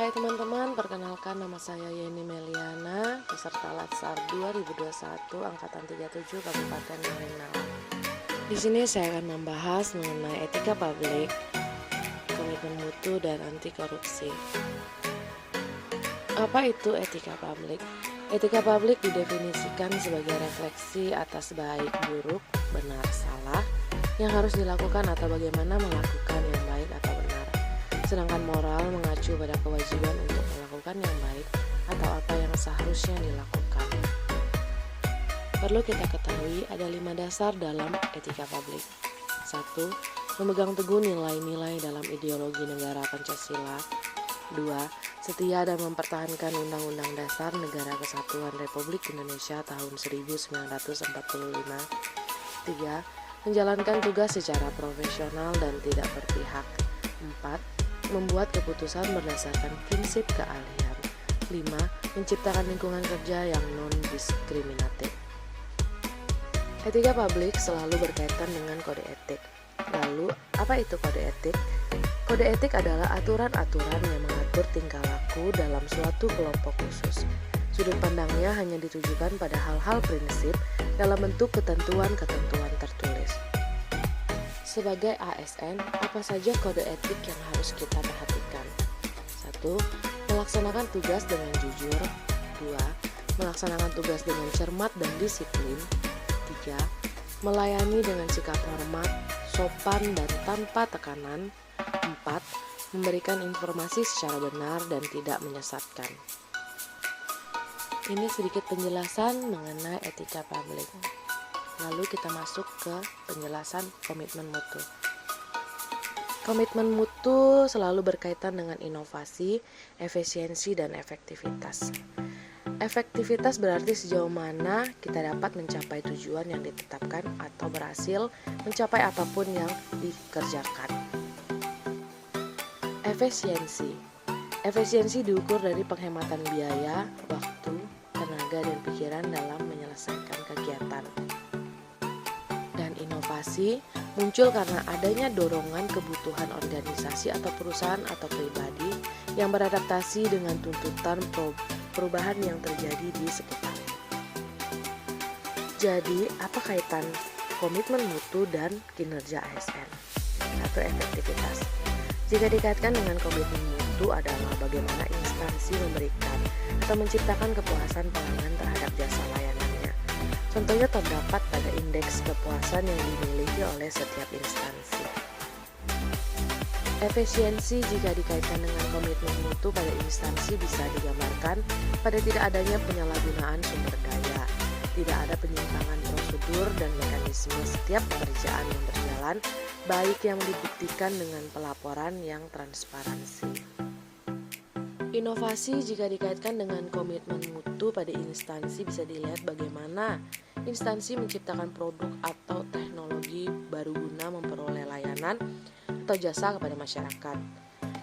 Hai teman-teman, perkenalkan nama saya Yeni Meliana, peserta Latsar 2021 angkatan 37 Kabupaten Malinau. Di sini saya akan membahas mengenai etika publik, komitmen mutu dan anti korupsi. Apa itu etika publik? Etika publik didefinisikan sebagai refleksi atas baik, buruk, benar, salah yang harus dilakukan atau bagaimana melakukan yang baik atau benar. Sedangkan moral mengacu pada kewajiban untuk melakukan yang baik atau apa yang seharusnya dilakukan. Perlu kita ketahui ada 5 dasar dalam etika publik. 1. Memegang teguh nilai-nilai dalam ideologi negara Pancasila. 2. Setia dan mempertahankan Undang-Undang Dasar Negara Kesatuan Republik Indonesia tahun 1945. 3. Menjalankan tugas secara profesional dan tidak berpihak. 4. Membuat keputusan berdasarkan prinsip keahlian. 5. Menciptakan lingkungan kerja yang non-diskriminatif. Etika publik selalu berkaitan dengan kode etik. Lalu, apa itu kode etik? Kode etik adalah aturan-aturan yang mengatur tingkah laku dalam suatu kelompok khusus. Sudut pandangnya hanya ditujukan pada hal-hal prinsip dalam bentuk ketentuan-ketentuan tertulis. Sebagai ASN, apa saja kode etik yang harus kita perhatikan? 1. Melaksanakan tugas dengan jujur. 2. Melaksanakan tugas dengan cermat dan disiplin. 3. Melayani dengan sikap hormat, sopan dan tanpa tekanan. 4. Memberikan informasi secara benar dan tidak menyesatkan. Ini sedikit penjelasan mengenai etika publik. Lalu kita masuk ke penjelasan komitmen mutu. Komitmen mutu selalu berkaitan dengan inovasi, efisiensi, dan efektivitas. Efektivitas berarti sejauh mana kita dapat mencapai tujuan yang ditetapkan atau berhasil mencapai apapun yang dikerjakan. Efisiensi diukur dari penghematan biaya, waktu, tenaga, dan pikiran dalam menyelesaikan kegiatan. Dan inovasi muncul karena adanya dorongan kebutuhan organisasi atau perusahaan atau pribadi yang beradaptasi dengan tuntutan perubahan yang terjadi di sekitarnya. Jadi, apa kaitan komitmen mutu dan kinerja ASN? 1. Efektivitas. Jika dikaitkan dengan komitmen mutu adalah bagaimana instansi memberikan atau menciptakan kepuasan pelanggan terhadap jasa layanannya. Contohnya terdapat pada indeks kepuasan yang dimiliki oleh setiap instansi. Efisiensi jika dikaitkan dengan komitmen mutu pada instansi bisa digambarkan pada tidak adanya penyalahgunaan sumber daya, tidak ada penyimpangan prosedur dan mekanisme setiap pekerjaan yang berjalan, baik yang dibuktikan dengan pelaporan yang transparansi. Inovasi jika dikaitkan dengan komitmen mutu pada instansi bisa dilihat bagaimana instansi menciptakan produk atau teknologi baru guna memperoleh layanan atau jasa kepada masyarakat.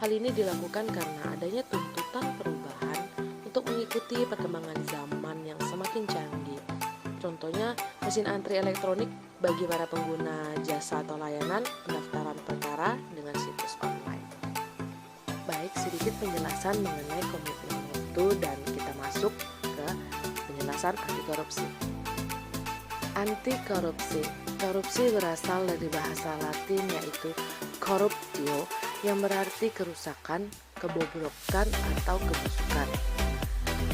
Hal ini dilakukan karena adanya tuntutan perubahan untuk mengikuti perkembangan zaman yang semakin canggih. Contohnya, mesin antri elektronik bagi para pengguna jasa atau layanan pendaftaran perkara dengan situs online. Baik, sedikit penjelasan mengenai komitmen mutu dan kita masuk ke penjelasan anti korupsi. Anti korupsi. Korupsi berasal dari bahasa Latin yaitu corruptio yang berarti kerusakan, kebobrokan atau kebusukan.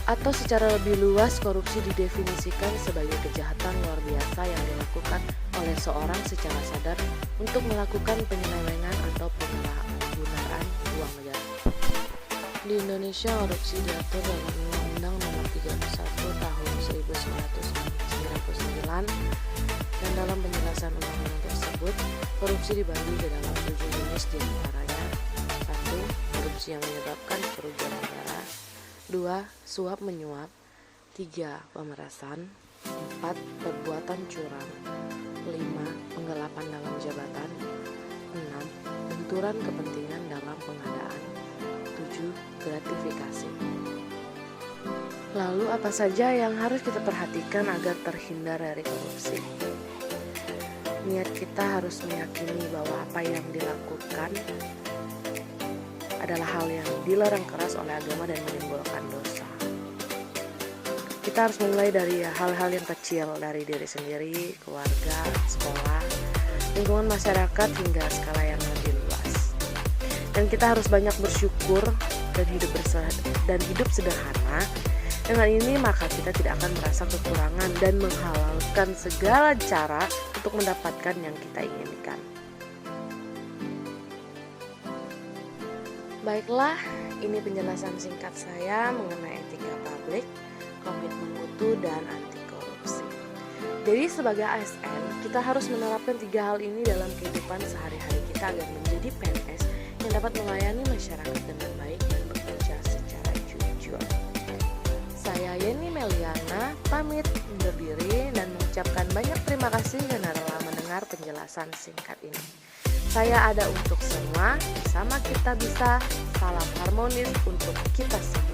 Atau secara lebih luas, korupsi didefinisikan sebagai kejahatan luar biasa yang dilakukan oleh seorang secara sadar untuk melakukan penyelewengan atau penyalahgunaan uang negara. Di Indonesia, korupsi diatur dalam Undang-Undang Nomor 31 Tahun 1999 dan dalam penjelasan undang-undang tersebut, korupsi dibagi ke dalam 7 jenis diantaranya. 1. Korupsi yang menyebabkan kerugian negara. 2. Suap menyuap. 3. Pemerasan. 4. Perbuatan curang. 5. Penggelapan dalam jabatan. 6. Benturan kepentingan dalam pengadaan. 7. Gratifikasi. Lalu apa saja yang harus kita perhatikan agar terhindar dari korupsi? Niat kita harus meyakini bahwa apa yang dilakukan adalah hal yang dilarang keras oleh agama dan menimbulkan dosa. Kita harus mulai dari hal-hal yang kecil, dari diri sendiri, keluarga, sekolah, lingkungan masyarakat, hingga skala yang lebih luas. Dan kita harus banyak bersyukur dan hidup sederhana. Dengan ini maka kita tidak akan merasa kekurangan dan menghalalkan segala cara untuk mendapatkan yang kita inginkan. Baiklah, ini penjelasan singkat saya mengenai etika publik, komitmen mutu, dan anti korupsi. Jadi sebagai ASN, kita harus menerapkan 3 hal ini dalam kehidupan sehari-hari kita agar menjadi PNS yang dapat melayani masyarakat dengan baik dan bekerja secara jujur. Saya Yeni Meliana pamit undur diri dan mengucapkan banyak terima kasih karena telah mendengar penjelasan singkat ini. Saya ada untuk semua, bersama kita bisa, salam harmonis untuk kita semua.